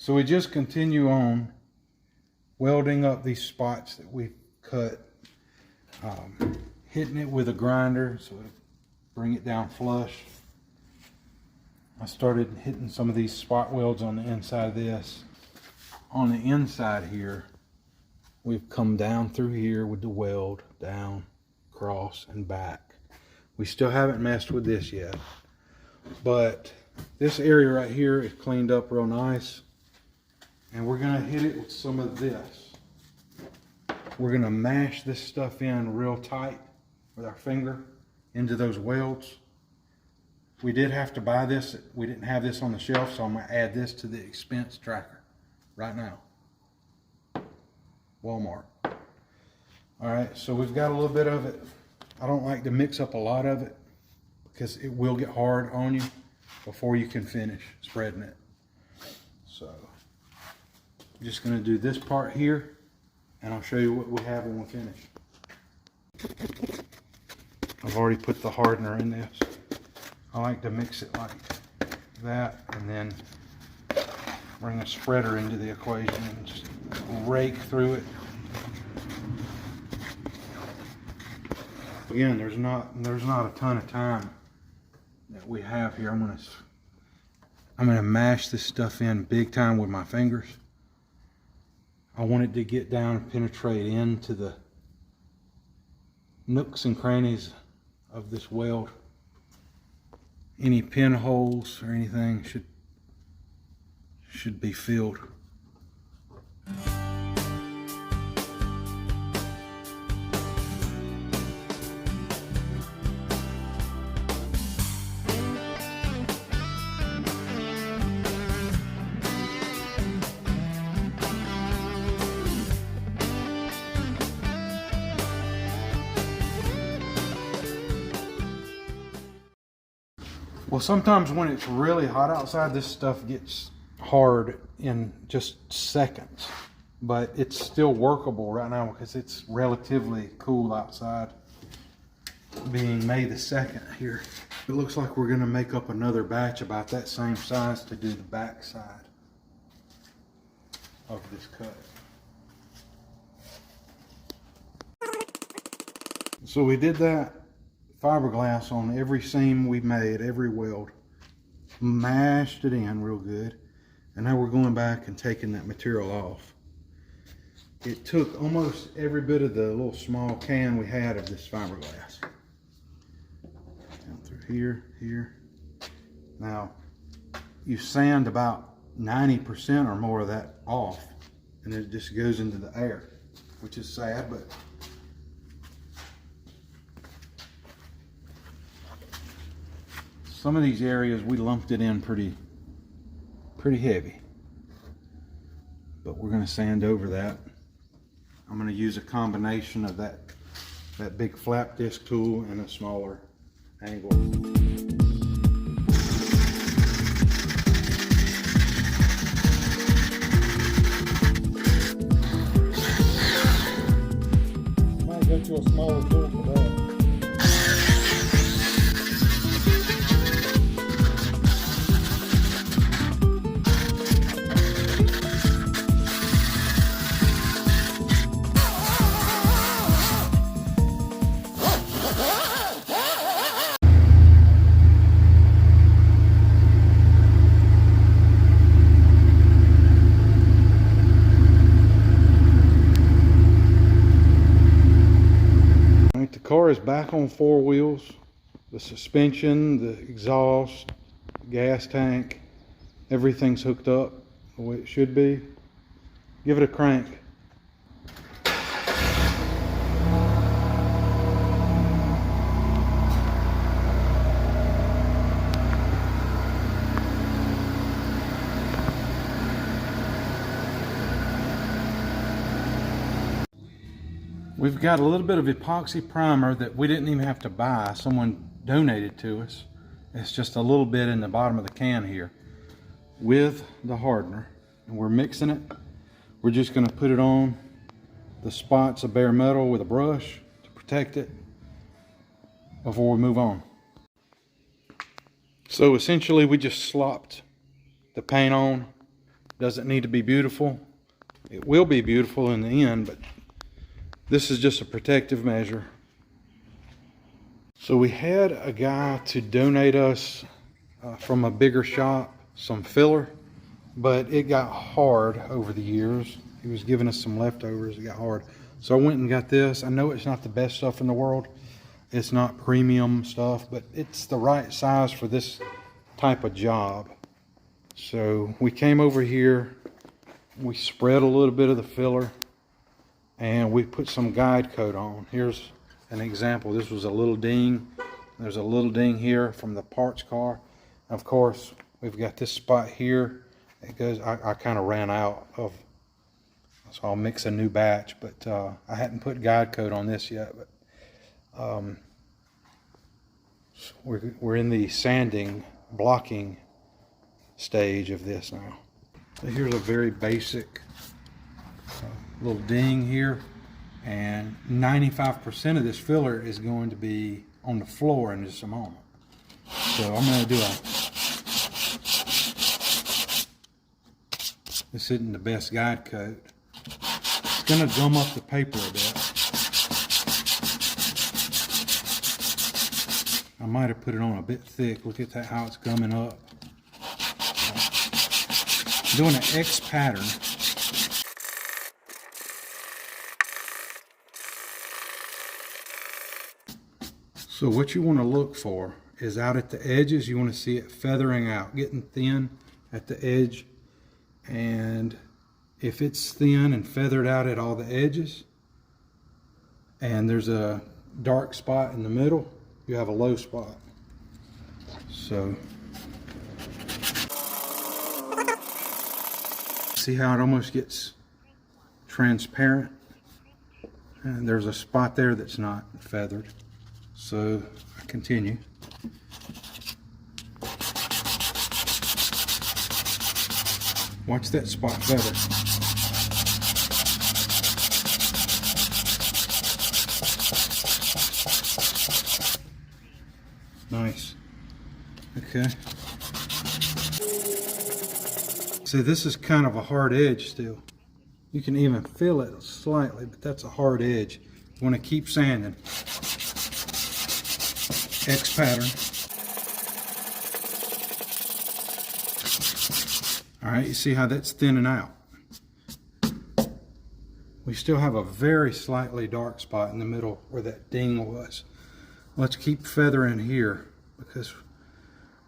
So we just continue on welding up these spots that we've cut, hitting it with a grinder so it'll bring it down flush. I started hitting some of these spot welds on the inside of this. On the inside here, we've come down through here with the weld, down, across, and back. We still haven't messed with this yet, but this area right here is cleaned up real nice, and we're gonna hit it with some of this. We're gonna mash this stuff in real tight with our finger into those welds. We did have to buy this. We didn't have this on the shelf, so I'm gonna add this to the expense tracker right now. Walmart. All right, so we've got a little bit of it. I don't like to mix up a lot of it because it will get hard on you before you can finish spreading it. So I'm just gonna do this part here, and I'll show you what we have when we finish. I've already put the hardener in this. I like to mix it like that and then bring a spreader into the equation and just rake through it. Again, there's not a ton of time that we have here. I'm gonna mash this stuff in big time with my fingers. I want it to get down and penetrate into the nooks and crannies of this weld. Any pinholes or anything should be filled. Well, sometimes when it's really hot outside, this stuff gets hard in just seconds, but it's still workable right now because it's relatively cool outside, being May the 2nd here. It looks like we're going to make up another batch about that same size to do the back side of this cut. So we did that fiberglass on every seam we made, every weld, mashed it in real good, and now we're going back and taking that material off. It took almost every bit of the little small can we had of this fiberglass. Down through here. Now, you sand about 90% or more of that off, and it just goes into the air, which is sad, but some of these areas we lumped it in pretty heavy, but we're going to sand over that. I'm going to use a combination of that big flap disc tool and a smaller angle. Might go to a smaller tool for that. The car is back on 4 wheels. The suspension, the exhaust, gas tank, everything's hooked up the way it should be. Give it a crank. We've got a little bit of epoxy primer that we didn't even have to buy. Someone donated to us. It's just a little bit in the bottom of the can here with the hardener. And we're mixing it. We're just going to put it on the spots of bare metal with a brush to protect it before we move on. So essentially we just slopped the paint on Doesn't need to be beautiful. It will be beautiful in the end, but this is just a protective measure. So we had a guy to donate us from a bigger shop some filler, but it got hard over the years. He was giving us some leftovers. It got hard. So I went and got this. I know it's not the best stuff in the world. It's not premium stuff, but it's the right size for this type of job. So we came over here, we spread a little bit of the filler, and we put some guide coat on. Here's an example. This was a little ding. There's a little ding here from the parts car. Of course, we've got this spot here. It goes, I kind of ran out of, so I'll mix a new batch, but I hadn't put guide coat on this yet. But we're in the sanding, blocking stage of this now. So here's a very basic little ding here, and 95% of this filler is going to be on the floor in just a moment. So I'm going to do this isn't the best guide coat. It's going to gum up the paper a bit. I might have put it on a bit thick. Look at that, how it's gumming up. Doing an X pattern. So what you want to look for is out at the edges. You want to see it feathering out, getting thin at the edge. And if it's thin and feathered out at all the edges, and there's a dark spot in the middle, you have a low spot. So see how it almost gets transparent? And there's a spot there that's not feathered. So I continue. Watch that spot feather. Nice. Okay. See, this is kind of a hard edge still. You can even feel it slightly, but that's a hard edge. You want to keep sanding. X pattern. All right, you see how that's thinning out. We still have a very slightly dark spot in the middle where that ding was. Let's keep feathering here, because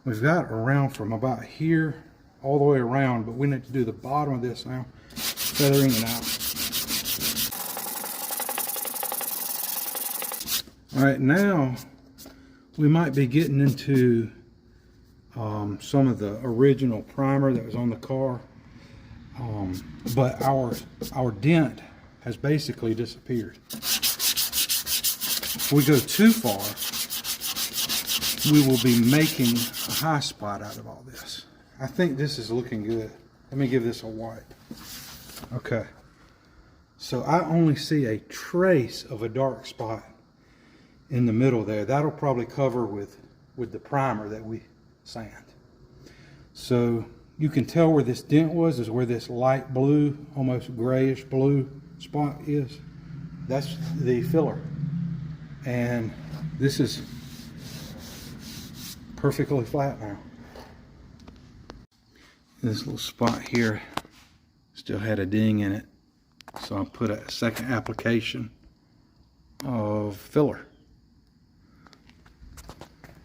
we've got around from about here all the way around, but we need to do the bottom of this now, feathering it out. All right, now we might be getting into some of the original primer that was on the car, but our dent has basically disappeared. If we go too far, we will be making a high spot out of all this. I think this is looking good. Let me give this a wipe. Okay, so I only see a trace of a dark spot in the middle there. That'll probably cover with the primer that we sand. So you can tell where this dent was, is where this light blue, almost grayish blue spot is. That's the filler. And this is perfectly flat now. This little spot here still had a ding in it, so I put a second application of filler.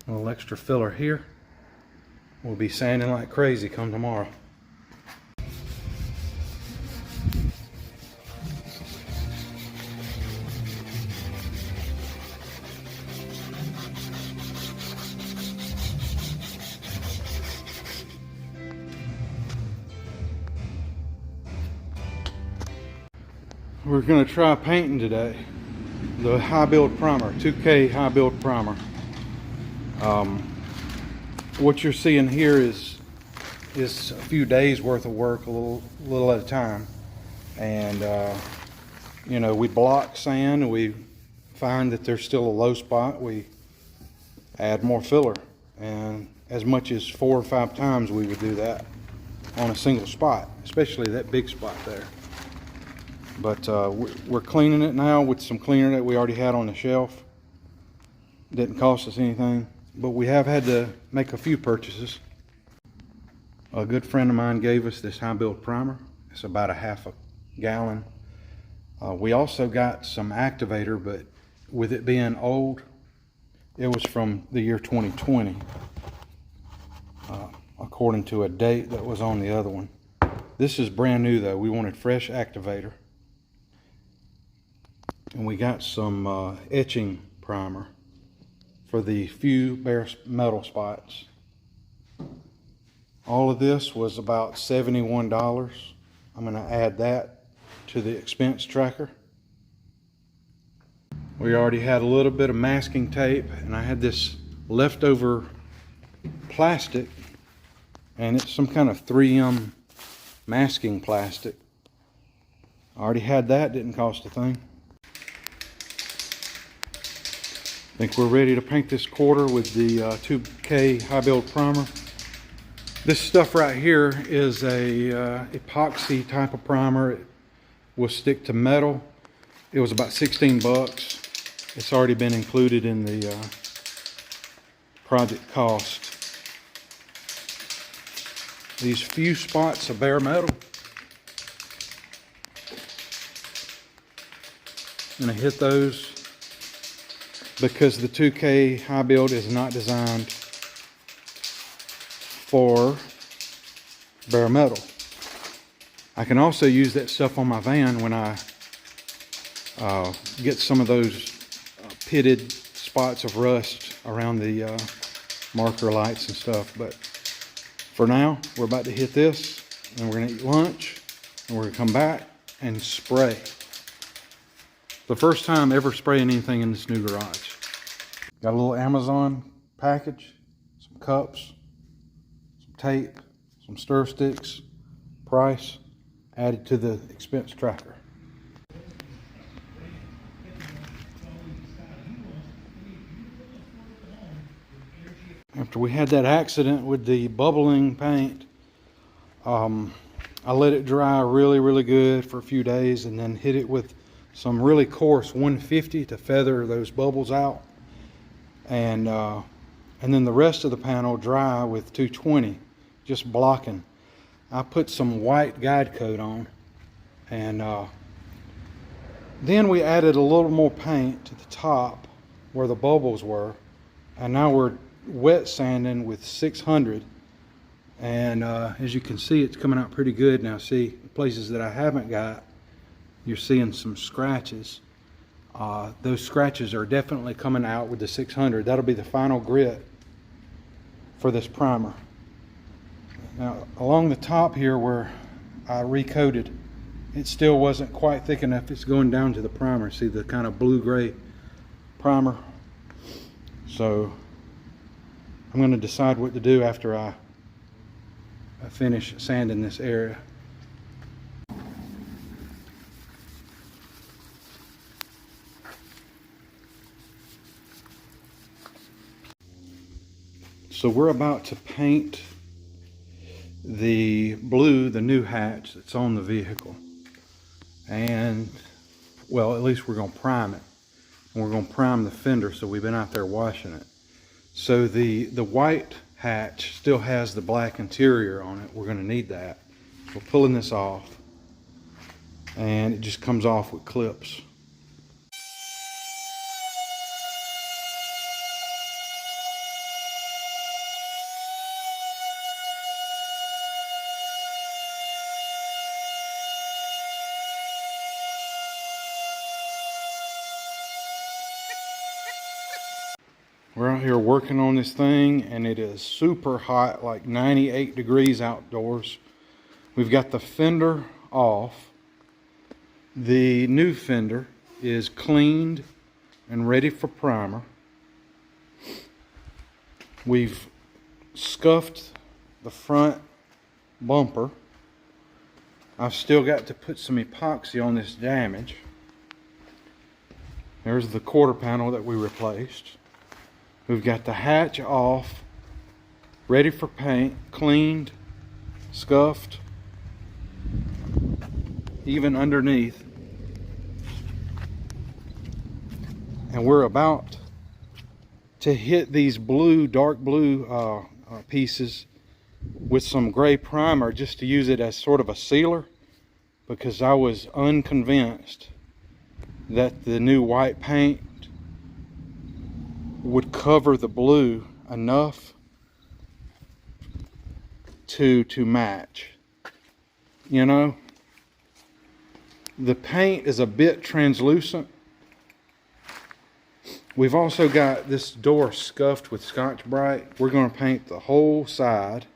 A little extra filler here. We'll be sanding like crazy come tomorrow. We're going to try painting today. The high build primer, 2K high build primer. What you're seeing here is a few days worth of work, a little at a time. And you know, we block sand, we find that there's still a low spot, we add more filler, and as much as 4 or 5 times we would do that. on a single spot, especially that big spot there. But we're cleaning it now with some cleaner that we already had on the shelf. Didn't cost us anything, but we have had to make a few purchases. A good friend of mine gave us this high build primer. It's about a half a gallon. We also got some activator, but with it being old, it was from the year 2020, according to a date that was on the other one. This is brand new though. We wanted fresh activator. And we got some etching primer for the few bare metal spots. All of this was about $71. I'm going to add that to the expense tracker. We already had a little bit of masking tape, and I had this leftover plastic, and it's some kind of 3M masking plastic. I already had that, didn't cost a thing. I think we're ready to paint this quarter with the 2K high build primer. This stuff right here is a epoxy type of primer. It will stick to metal. It was about 16 bucks. It's already been included in the project cost. These few spots of bare metal, I'm going to hit those because the 2K high build is not designed for bare metal. I can also use that stuff on my van when I get some of those pitted spots of rust around the marker lights and stuff. But for now, we're about to hit this, and we're going to eat lunch, and we're going to come back and spray. The first time ever spraying anything in this new garage. Got a little Amazon package, some cups, some tape, some stir sticks, price added to the expense tracker. After we had that accident with the bubbling paint, I let it dry really good for a few days, and then hit it with some really coarse 150 to feather those bubbles out, and then the rest of the panel dry with 220, just blocking. I put some white guide coat on, and then we added a little more paint to the top where the bubbles were, and now we're wet sanding with 600, and as you can see, it's coming out pretty good. Now see, places that I haven't got, you're seeing some scratches. Those scratches are definitely coming out with the 600. That'll be the final grit for this primer. Now along the top here where I recoated, it still wasn't quite thick enough. It's going down to the primer. See the kind of blue-gray primer? So I'm going to decide what to do after I finish sanding this area. So we're about to paint the blue, the new hatch that's on the vehicle. And, well, at least we're going to prime it. And we're going to prime the fender, so we've been out there washing it. So the white hatch still has the black interior on it. We're going to need that. We're pulling this off, and it just comes off with clips. We're out here working on this thing, and it is super hot, like 98 degrees outdoors. We've got the fender off. The new fender is cleaned and ready for primer. We've scuffed the front bumper. I've still got to put some epoxy on this damage. There's the quarter panel that we replaced. We've got the hatch off, ready for paint, cleaned, scuffed, even underneath. And we're about to hit these blue, dark blue pieces with some gray primer just to use it as sort of a sealer, because I was unconvinced that the new white paint would cover the blue enough to match. You know, the paint is a bit translucent. We've also got this door scuffed with Scotch-Brite. We're going to paint the whole side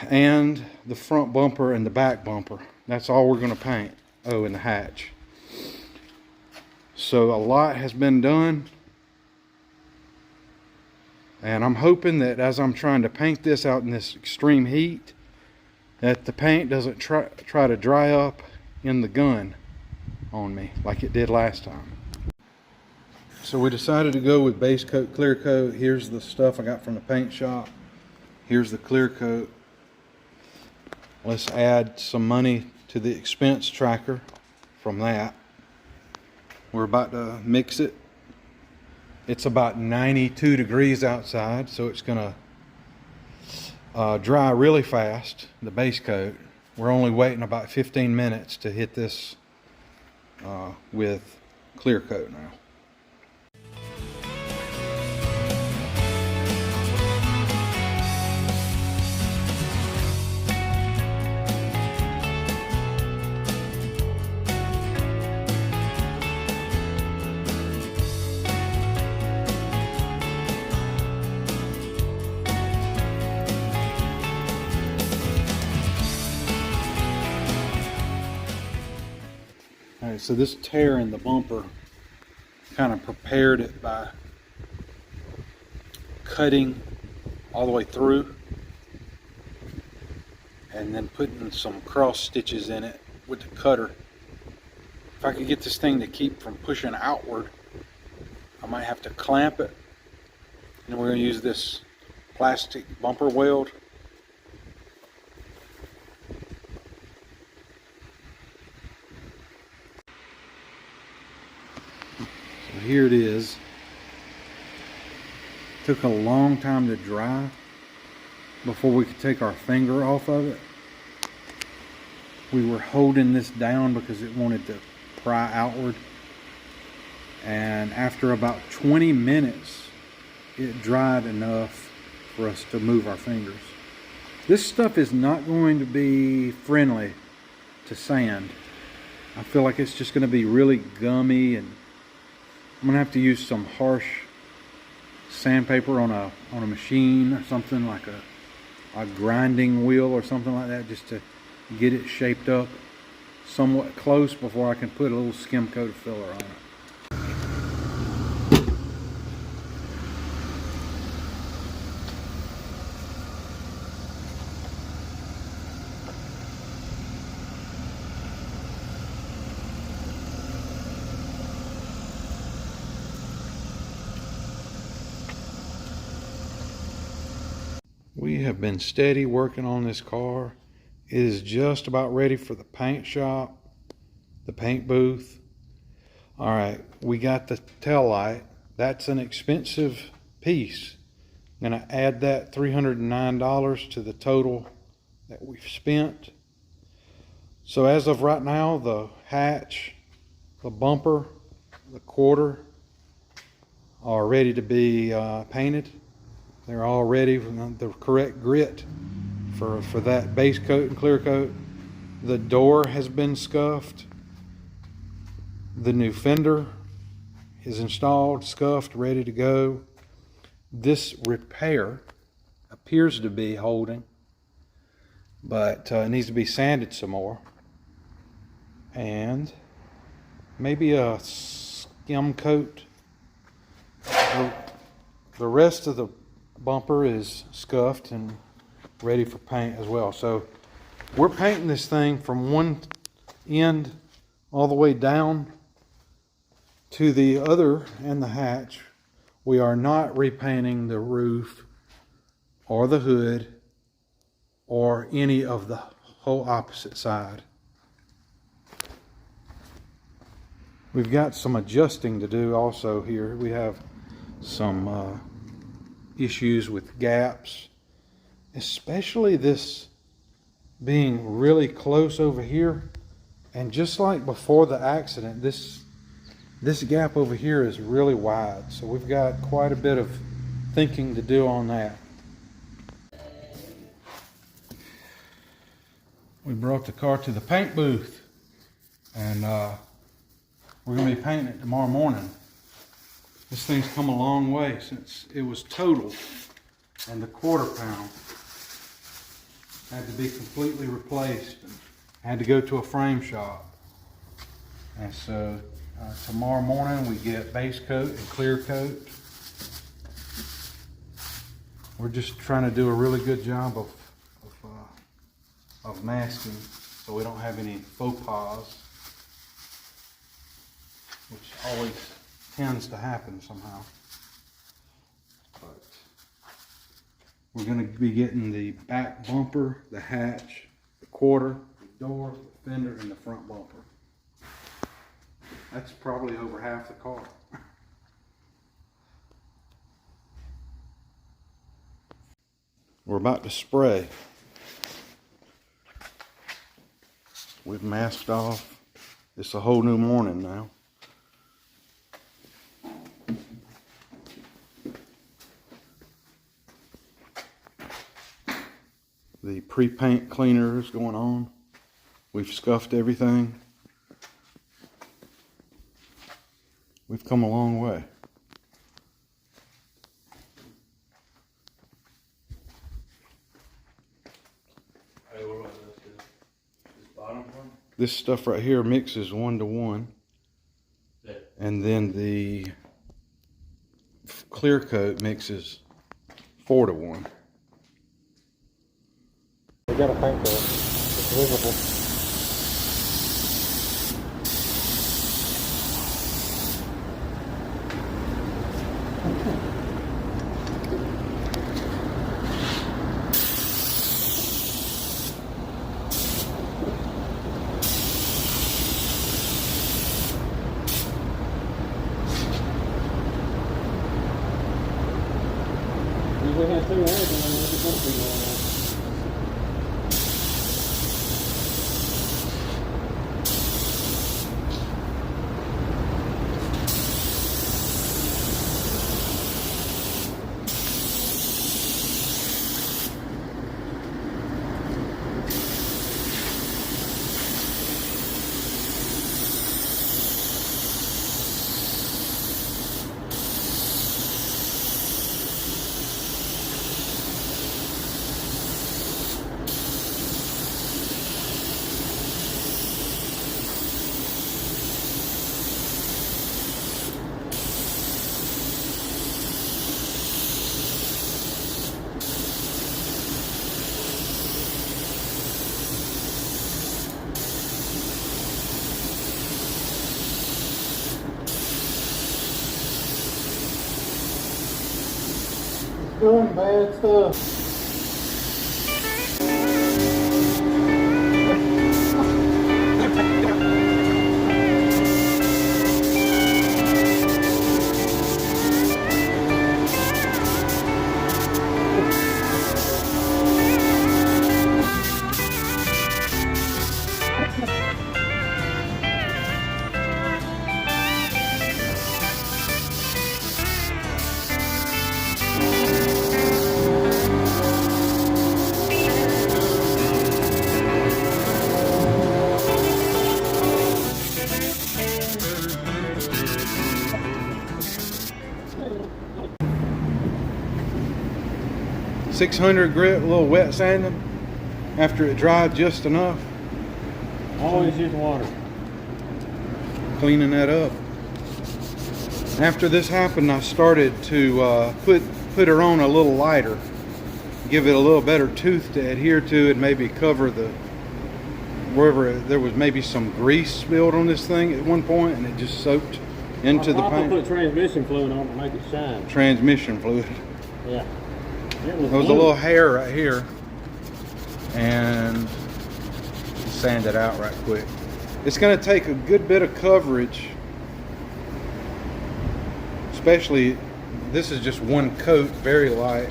and the front bumper and the back bumper. That's all we're going to paint. Oh, and the hatch. So a lot has been done. And I'm hoping that as I'm trying to paint this out in this extreme heat, that the paint doesn't try to dry up in the gun on me like it did last time. So we decided to go with base coat, clear coat. Here's the stuff I got from the paint shop. Here's the clear coat. Let's add some money to the expense tracker from that. We're about to mix it. It's about 92 degrees outside, so it's gonna dry really fast, the base coat. We're only waiting about 15 minutes to hit this with clear coat now. Alright, so this tear in the bumper kind of prepared it by cutting all the way through and then putting some cross stitches in it with the cutter. If I could get this thing to keep from pushing outward, I might have to clamp it. And we're going to use this plastic bumper weld. Here it is. Took a long time to dry before we could take our finger off of it. We were holding this down because it wanted to pry outward. And after about 20 minutes, it dried enough for us to move our fingers. This stuff is not going to be friendly to sand. I feel like it's just going to be really gummy, and I'm gonna have to use some harsh sandpaper on a machine or something, like a grinding wheel or something like that, just to get it shaped up somewhat close before I can put a little skim coat of filler on it. We have been steady working on this car. It is just about ready for the paint shop, the paint booth. All right, we got the tail light. That's an expensive piece. I'm gonna add that $309 to the total that we've spent. So as of right now, the hatch, the bumper, the quarter are ready to be painted. They're all ready with the correct grit for that base coat and clear coat. The door has been scuffed. The new fender is installed, scuffed, ready to go. This repair appears to be holding, but it needs to be sanded some more. And maybe a skim coat. The rest of the bumper is scuffed and ready for paint as well. So we're painting this thing from one end all the way down to the other and the hatch. We are not repainting the roof or the hood or any of the whole opposite side. We've got some adjusting to do also here. We have some issues with gaps, especially this being really close over here. And just like before the accident, this gap over here is really wide. So we've got quite a bit of thinking to do on that. We brought the car to the paint booth, and we're going to be painting it tomorrow morning. This thing's come a long way since it was totaled, and the quarter pound had to be completely replaced and had to go to a frame shop. And so tomorrow morning we get base coat and clear coat. We're just trying to do a really good job of masking so we don't have any faux pas, which always tends to happen somehow. But we're going to be getting the back bumper, the hatch, the quarter, the door, the fender, and the front bumper. That's probably over half the car. We're about to spray. We've masked off. It's a whole new morning now. The pre-paint cleaner is going on. We've scuffed everything. We've come a long way. Hey, what about this bottom one? This stuff right here mixes 1 to 1. Yeah. And then the clear coat mixes 4 to 1. We got a paint job. It's visible. We had 2 hands and then we just be going on. Doing bad stuff. .600 grit, a little wet sanding after it dried just enough. Always use water. Cleaning that up. After this happened, I started to put her on a little lighter, give it a little better tooth to adhere to, and maybe cover the wherever there was maybe some grease spilled on this thing at one point, and it just soaked into the paint. Put transmission fluid on to make it shine. Transmission fluid. Yeah. There was a little hair right here. and sand it out right quick. It's going to take a good bit of coverage, especially this is just one coat, very light.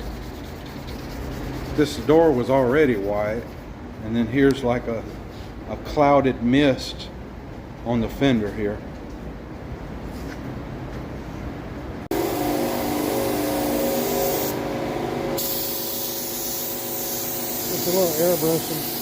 This door was already white, and then here's like a clouded mist on the fender here. Just a little airbrushing.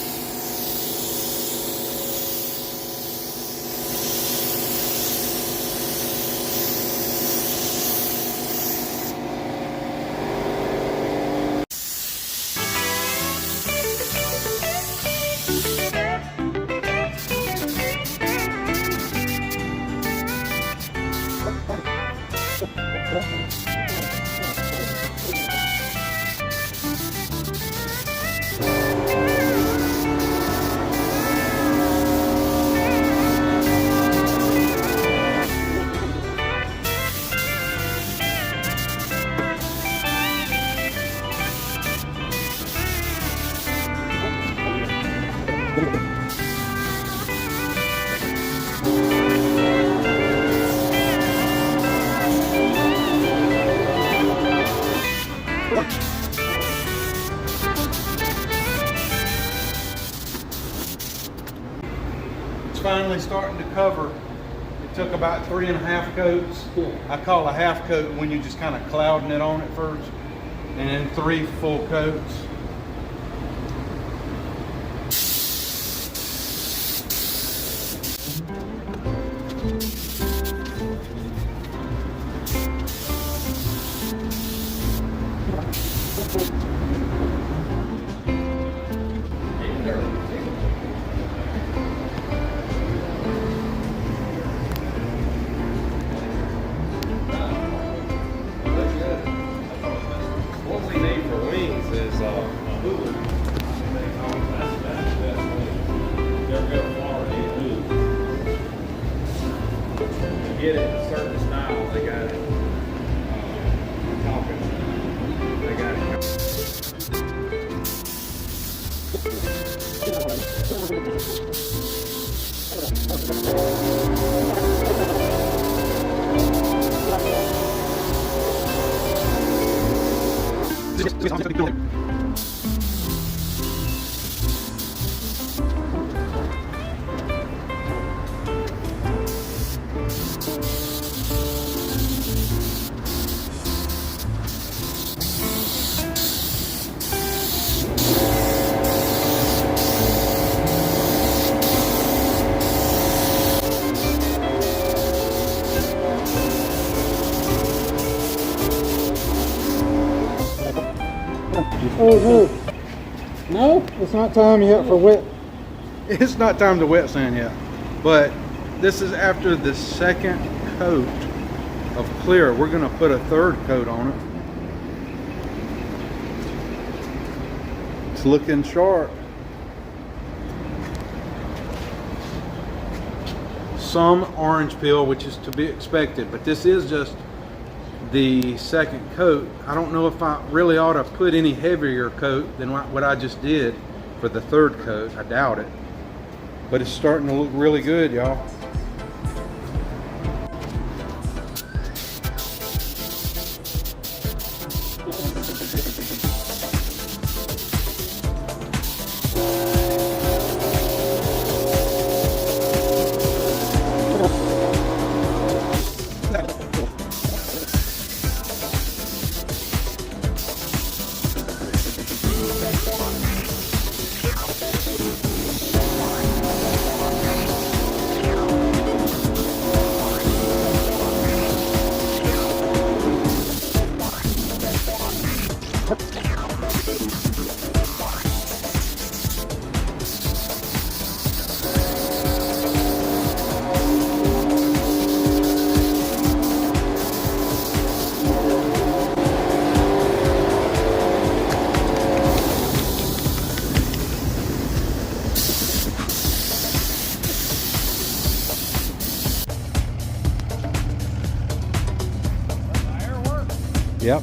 It's finally starting to cover. It took about 3.5 coats. I call a half coat when you just kind of clouding it on at first, and then 3 full coats. What we need for wings is a hula. That's the best wing. They're good quality hula. To get it a certain style, they got it. Talking. They got it. Oh no. No, it's not time yet for wet. It's not time to wet sand yet, but this is after the second coat of clear. We're going to put a third coat on it. It's looking sharp. Some orange peel, which is to be expected, but this is just the second coat. I don't know if I really ought to put any heavier coat than what I just did for the third coat. I doubt it, but it's starting to look really good, y'all. Yep.